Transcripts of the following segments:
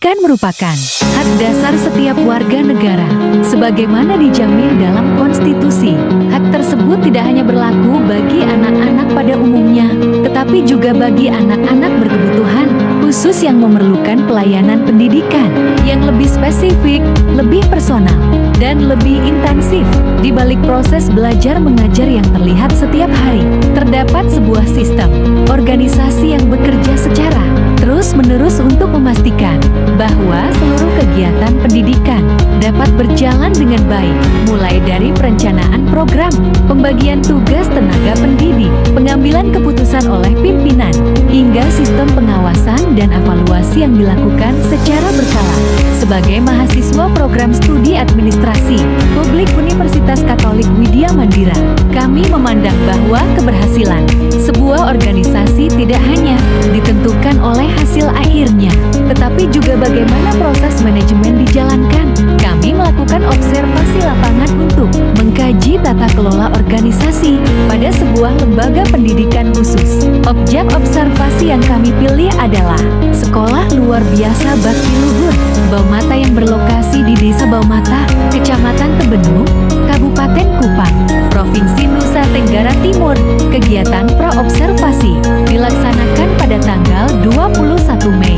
Pendidikan merupakan hak dasar setiap warga negara. Sebagaimana dijamin dalam konstitusi, hak tersebut tidak hanya berlaku bagi anak-anak pada umumnya, tetapi juga bagi anak-anak berkebutuhan khusus yang memerlukan pelayanan pendidikan yang lebih spesifik, lebih personal, dan lebih intensif. Di balik proses belajar mengajar yang terlihat setiap hari, terdapat sebuah sistem organisasi yang bekerja secara terus-menerus untuk memastikan bahwa seluruh kegiatan pendidikan dapat berjalan dengan baik, mulai dari perencanaan program, pembagian tugas tenaga pendidik, pengambilan keputusan oleh pimpinan, hingga sistem pengawasan dan evaluasi yang dilakukan secara berkala. Sebagai mahasiswa program studi administrasi publik Universitas Katolik Widya Mandira, kami memandang bahwa keberhasilan sebuah organisasi tidak hanya ditentukan oleh hasil akhirnya, tetapi juga bagaimana proses manajemen dijalankan. Kami melakukan observasi lapangan untuk mengkaji tata kelola organisasi pada sebuah lembaga pendidikan khusus. Objek observasi yang kami pilih adalah Sekolah Luar Biasa Bakti Luhur Baumata yang berlokasi di Desa Baumata, Kecamatan Tebenung, Kabupaten Kupang, Provinsi Nusa Tenggara Timur. Kegiatan pra-observasi dilaksanakan pada tanggal 21 Mei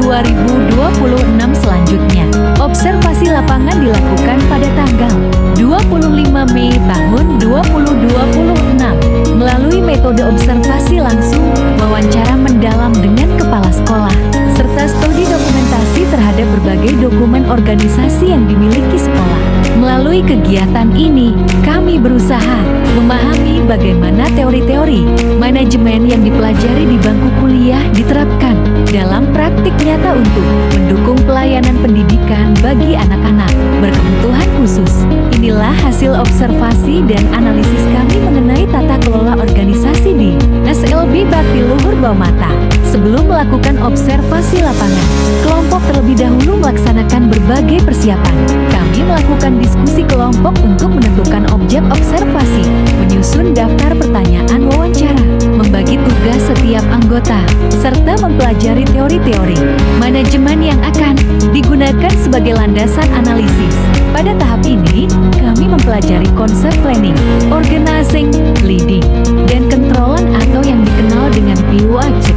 2026 selanjutnya. Observasi lapangan dilakukan pada tanggal 25 Mei tahun 2026 melalui metode observasi langsung, wawancara mendalam dengan kepala sekolah, serta studi dokumentasi terhadap berbagai dokumen organisasi yang dimiliki sekolah. Melalui kegiatan ini, kami berusaha memahami bagaimana teori-teori manajemen yang dipelajari di bangku kuliah diterapkan dalam praktik nyata untuk mendukung pelayanan pendidikan bagi anak-anak berkebutuhan khusus. Inilah hasil observasi dan analisis kami mengenai tata kelola organisasi di SLB Bakti Luhur Baumata. Sebelum melakukan observasi lapangan, kelompok terlebih dahulu melaksanakan berbagai persiapan. Kami melakukan diskusi kelompok untuk menentukan objek observasi, menyusun daftar pertanyaan wawancara, membagi tugas setiap anggota, serta mempelajari teori-teori manajemen yang akan digunakan sebagai landasan analisis. Pada tahap ini, kami mempelajari konsep planning, organizing, leading, dan controlling atau yang dikenal dengan PWOC.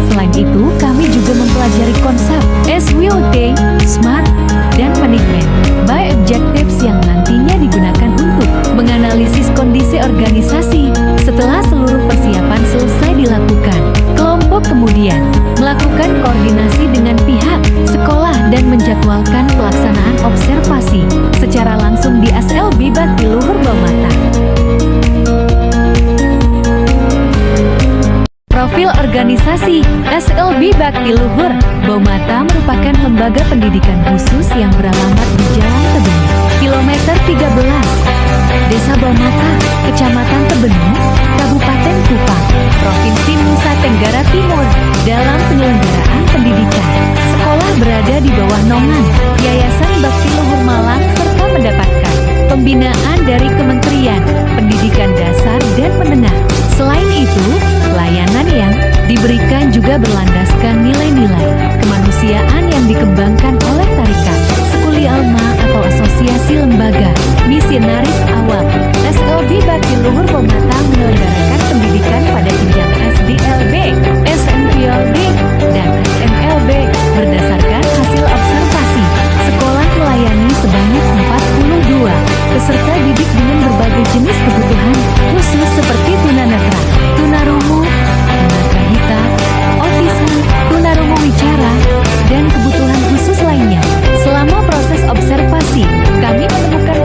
Selain itu, kami juga mempelajari konsep SWOT, SMART, dan Management by Objectives yang nantinya digunakan untuk menganalisis kondisi organisasi. Setelah seluruh persiapan selesai dilakukan, kelompok kemudian melakukan koordinasi dengan pihak sekolah dan menjadwalkan pelaksanaan observasi secara langsung di SLB Bakti Luhur Baumata. Profil organisasi SLB Bakti Luhur Baumata merupakan lembaga pendidikan khusus yang beralamat di Jalan Tebenung, kilometer 13, Desa Baumata, Kecamatan Tebenung, Kabupaten Kupang, Provinsi Nusa Tenggara Timur. Dalam penyelenggaraan pendidikan, sekolah berada di bawah naungan Yayasan Bakti Luhur Malang serta mendapatkan pembinaan dari Kementerian Pendidikan Dasar dan Menengah. Selain itu, layanan yang diberikan juga berlandaskan nilai-nilai kemanusiaan yang dikembangkan oleh Tarikat Sekuli Alma atau Asosiasi Lembaga Misionaris Awam. SLB Bakti Luhur Baumata menyelenggarakan pendidikan pada jenjang SDLB, SMPLB, dan SMLB. Berdasarkan hasil observasi, sekolah melayani sebanyak 42 peserta didik dengan berbagai jenis kebutuhan khusus seperti tunanetra, tunarungu, tunagrahita, autisme, tunarungu wicara, dan kebutuhan khusus lainnya. Selama proses observasi, kami menemukan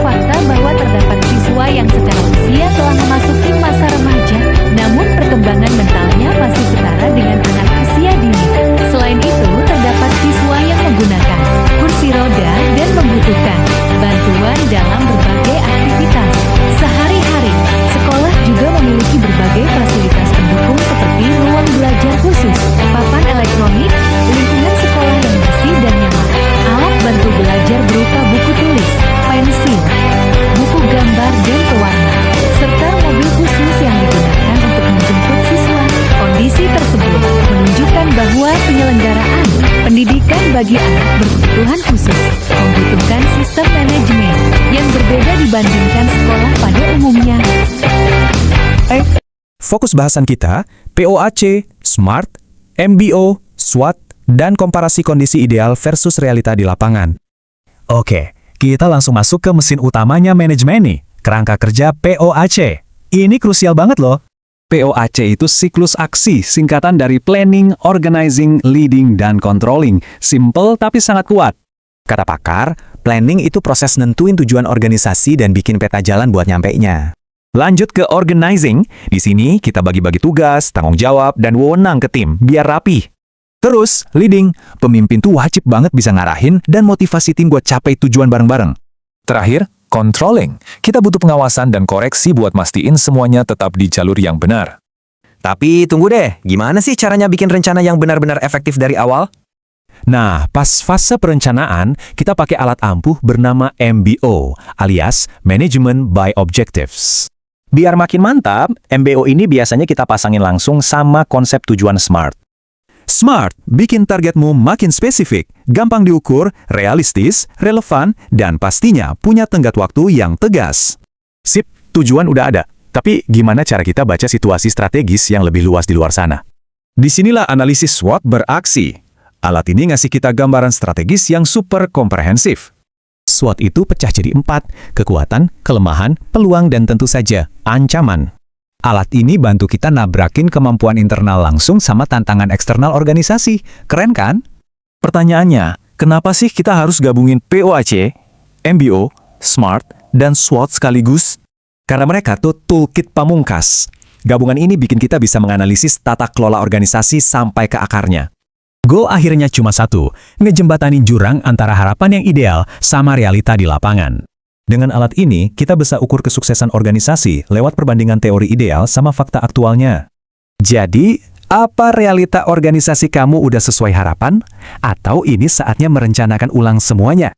berkebutuhan khusus membutuhkan sistem manajemen yang berbeda dibandingkan sekolah pada umumnya. Fokus bahasan kita, POAC, SMART, MBO, SWOT, dan komparasi kondisi ideal versus realita di lapangan. Oke, kita langsung masuk ke mesin utamanya manajemen nih, kerangka kerja POAC. Ini krusial banget loh. POAC itu siklus aksi, singkatan dari planning, organizing, leading, dan controlling. Simple tapi sangat kuat. Kata pakar, planning itu proses nentuin tujuan organisasi dan bikin peta jalan buat nyampainya. Lanjut ke organizing, di sini kita bagi-bagi tugas, tanggung jawab, dan wewenang ke tim, biar rapi. Terus, leading, pemimpin tuh wajib banget bisa ngarahin dan motivasi tim buat capai tujuan bareng-bareng. Terakhir, controlling. Kita butuh pengawasan dan koreksi buat mastiin semuanya tetap di jalur yang benar. Tapi tunggu deh, gimana sih caranya bikin rencana yang benar-benar efektif dari awal? Nah, pas fase perencanaan, kita pakai alat ampuh bernama MBO, alias Management by Objectives. Biar makin mantap, MBO ini biasanya kita pasangin langsung sama konsep tujuan SMART. SMART bikin targetmu makin spesifik, gampang diukur, realistis, relevan, dan pastinya punya tenggat waktu yang tegas. Sip, tujuan udah ada. Tapi gimana cara kita baca situasi strategis yang lebih luas di luar sana? Disinilah analisis SWOT beraksi. Alat ini ngasih kita gambaran strategis yang super komprehensif. SWOT itu pecah jadi 4, kekuatan, kelemahan, peluang, dan tentu saja ancaman. Alat ini bantu kita nabrakin kemampuan internal langsung sama tantangan eksternal organisasi. Keren kan? Pertanyaannya, kenapa sih kita harus gabungin POAC, MBO, SMART, dan SWOT sekaligus? Karena mereka tuh toolkit pamungkas. Gabungan ini bikin kita bisa menganalisis tata kelola organisasi sampai ke akarnya. Goal akhirnya cuma satu, ngejembatanin jurang antara harapan yang ideal sama realita di lapangan. Dengan alat ini, kita bisa ukur kesuksesan organisasi lewat perbandingan teori ideal sama fakta aktualnya. Jadi, apa realita organisasi kamu udah sesuai harapan? Atau ini saatnya merencanakan ulang semuanya?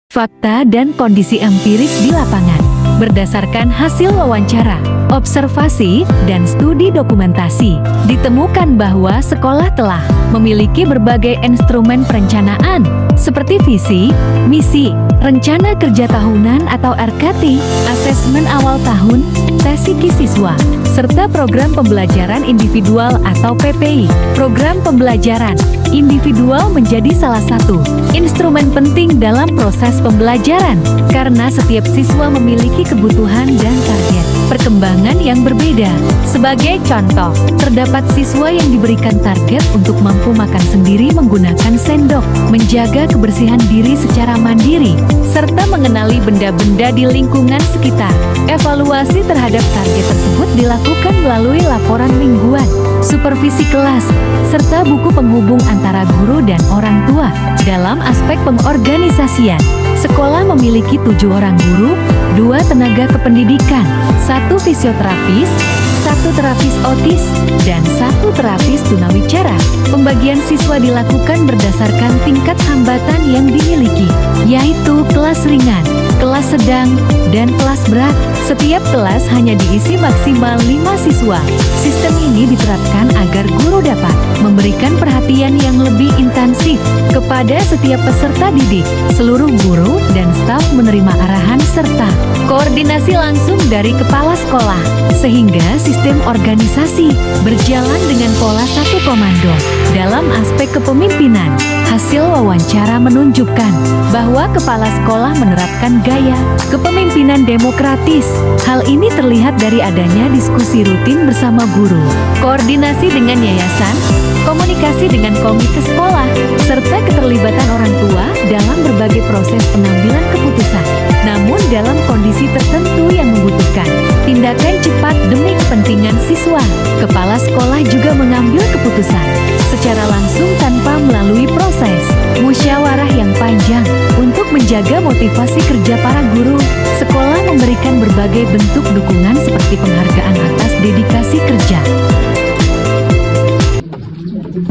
Fakta dan kondisi empiris di lapangan berdasarkan hasil wawancara, observasi, dan studi dokumentasi, ditemukan bahwa sekolah telah memiliki berbagai instrumen perencanaan, seperti visi, misi, rencana kerja tahunan atau RKT, asesmen awal tahun, tes psikis siswa, serta program pembelajaran individual atau PPI. Program pembelajaran individual menjadi salah satu instrumen penting dalam proses pembelajaran, karena setiap siswa memiliki kebutuhan dan target perkembangan yang berbeda. Sebagai contoh, terdapat siswa yang diberikan target untuk mampu makan sendiri menggunakan sendok, menjaga kebersihan diri secara mandiri, serta mengenali benda-benda di lingkungan sekitar. Evaluasi terhadap target tersebut dilakukan melalui laporan mingguan, supervisi kelas, serta buku penghubung antara guru dan orang tua. Dalam aspek pengorganisasian, sekolah memiliki 7 orang guru, 2 tenaga kependidikan, 1 fisioterapis, 1 terapis otis, dan 1 terapis tunawicara. Pembagian siswa dilakukan berdasarkan tingkat hambatan yang dimiliki, yaitu kelas ringan, kelas sedang, dan kelas berat. Setiap kelas hanya diisi maksimal 5 siswa. Sistem ini diterapkan agar guru dapat memberikan perhatian yang lebih intensif kepada setiap peserta didik. Seluruh guru dan staf menerima arahan serta koordinasi langsung dari kepala sekolah, sehingga sistem organisasi berjalan dengan pola satu komando. Dalam aspek kepemimpinan, hasil wawancara menunjukkan bahwa kepala sekolah menerapkan gaya kepemimpinan demokratis. Hal ini terlihat dari adanya diskusi rutin bersama guru, koordinasi dengan yayasan, komunikasi dengan komite sekolah, serta keterlibatan orang tua dalam berbagai proses pengambilan keputusan. Namun dalam kondisi tertentu yang membutuhkan tindakan cepat demi kepentingan siswa, kepala sekolah juga mengambil keputusan secara langsung tanpa melalui proses musyawarah yang panjang. Untuk menjaga motivasi kerja para guru, sekolah memberikan berbagai bentuk dukungan seperti penghargaan atas dedikasi kerja,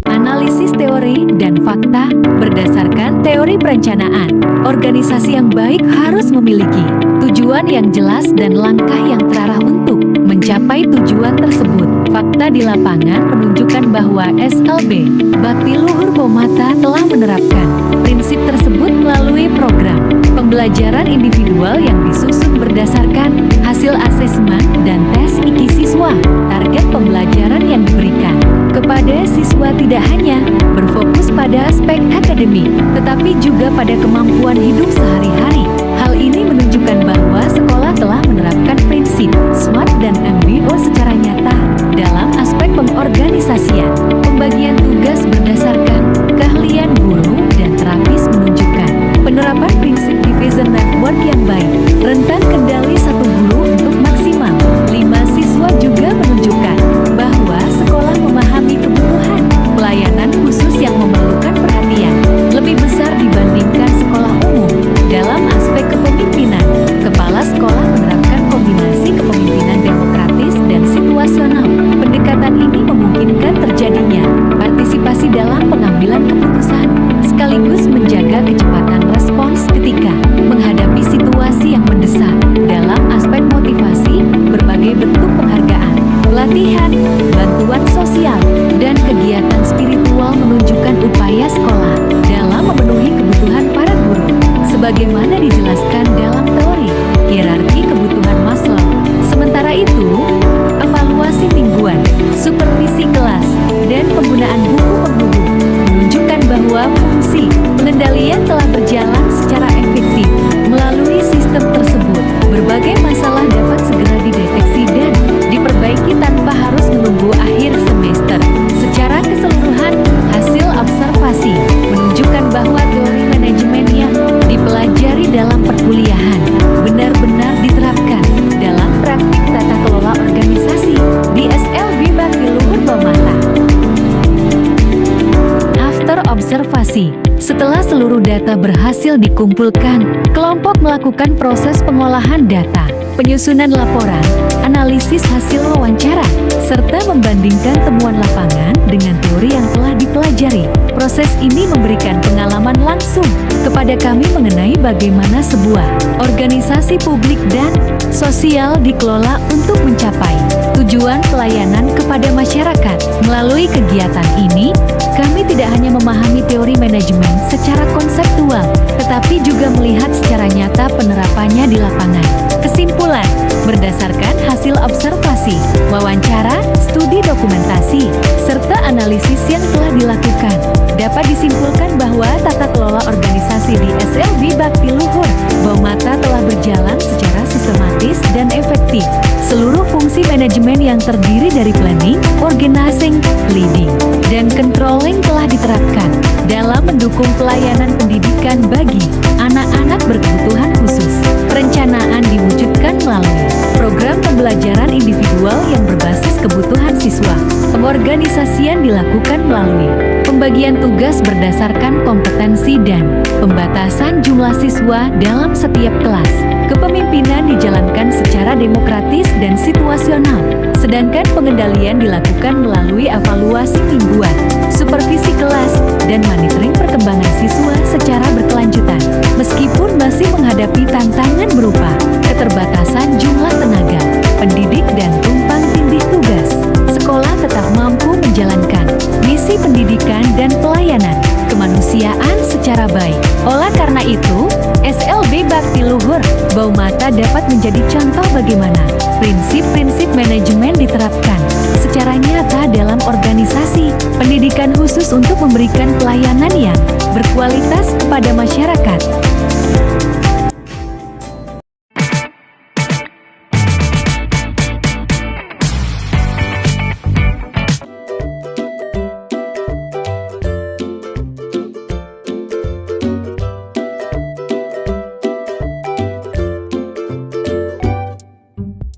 analisis teori dan fakta berdasarkan teori perencanaan. Organisasi yang baik harus memiliki tujuan yang jelas dan langkah yang terarah untuk mencapai tujuan tersebut. Fakta di lapangan menunjukkan bahwa SLB Bakti Luhur Baumata telah menerapkan prinsip tersebut melalui program pembelajaran individual yang disusun berdasarkan hasil asesmen dan tes IKI siswa. Target pembelajaran yang diberikan kepada siswa tidak hanya berfokus pada aspek akademik, tetapi juga pada kemampuan hidup sehari-hari. Hal ini menunjukkan bahwa sekolah telah menerapkan prinsip SMART dan MBO secara nyata dalam aspek pengorganisasian. Pembagian tugas berdasarkan keahlian guru dan terapis menunjukkan penerapan prinsip division network yang baik. Rentang kendali satu guru untuk maksimal 5 siswa juga menunjukkan bahwa sekolah memahami kebutuhan pelayanan khusus yang memerlukan perhatian lebih besar dibandingkan sekolah umum. Dalam aspek kepemimpinan, kepala sekolah menerapkan kombinasi kepemimpinan demokratis dan situasional. Pendekatan ini memungkinkan terjadinya partisipasi dalam pengambilan keputusan, sekaligus menjaga kecepatan respons ketika menghadapi situasi yang mendesak. Dalam aspek motivasi, berbagai bentuk penghargaan, pelatihan, bantuan sosial, dan kegiatan spiritual menunjukkan upaya sekolah dalam memenuhi kebutuhan para guru. Sebagaimana dijelaskan dalam teori hierarki kebutuhan Maslow. Sementara itu, evaluasi mingguan, supervisi kelas, dan penggunaan buku penghubung menunjukkan bahwa fungsi pengendalian telah berjalan secara efektif. Melalui sistem tersebut, berbagai masalah dapat segera dideteksi dan diperbaiki tanpa harus menunggu akhir semester. Secara keseluruhan, hasil observasi menunjukkan bahwa teori manajemen yang dipelajari dalam perkuliahan benar-benar diterapkan dalam praktik tata kelola organisasi di SLB Bakti Luhur Baumata. After observasi, setelah seluruh data berhasil dikumpulkan, kelompok melakukan proses pengolahan data, penyusunan laporan, analisis hasil wawancara, serta membandingkan temuan lapangan dengan teori yang telah dipelajari. Proses ini memberikan pengalaman langsung kepada kami mengenai bagaimana sebuah organisasi publik dan sosial dikelola untuk mencapai tujuan pelayanan kepada masyarakat. Melalui kegiatan ini, kami tidak hanya memahami teori manajemen secara konseptual, tetapi juga melihat secara nyata penerapannya di lapangan. Kesimpulan, berdasarkan hasil observasi, wawancara, studi dokumentasi, serta analisis yang telah dilakukan, dapat disimpulkan bahwa tata kelola organisasi di SLB Bakti Luhur Baumata telah berjalan secara sistematis dan efektif. Seluruh fungsi manajemen yang terdiri dari planning, organizing, leading, dan controlling telah diterapkan dalam mendukung pelayanan pendidikan bagi anak-anak berkebutuhan khusus. Perencanaan diwujudkan melalui program pembelajaran individual yang berbasis kebutuhan siswa. Pengorganisasian dilakukan melalui pembagian tugas berdasarkan kompetensi dan pembatasan jumlah siswa dalam setiap kelas. Kepemimpinan dijalankan secara demokratis dan situasional, sedangkan pengendalian dilakukan melalui evaluasi mingguan, supervisi kelas, dan monitoring perkembangan siswa secara berkelanjutan. Meskipun masih menghadapi tantangan berupa keterbatasan jumlah tenaga pendidik dan tumpang tindih tugas, sekolah tetap mampu menjalankan misi pendidikan dan pelayanan kemanusiaan secara baik. Oleh karena itu, SLB Bakti Luhur Baumata dapat menjadi contoh bagaimana prinsip-prinsip manajemen diterapkan secara nyata dalam organisasi pendidikan khusus untuk memberikan pelayanan yang berkualitas kepada masyarakat.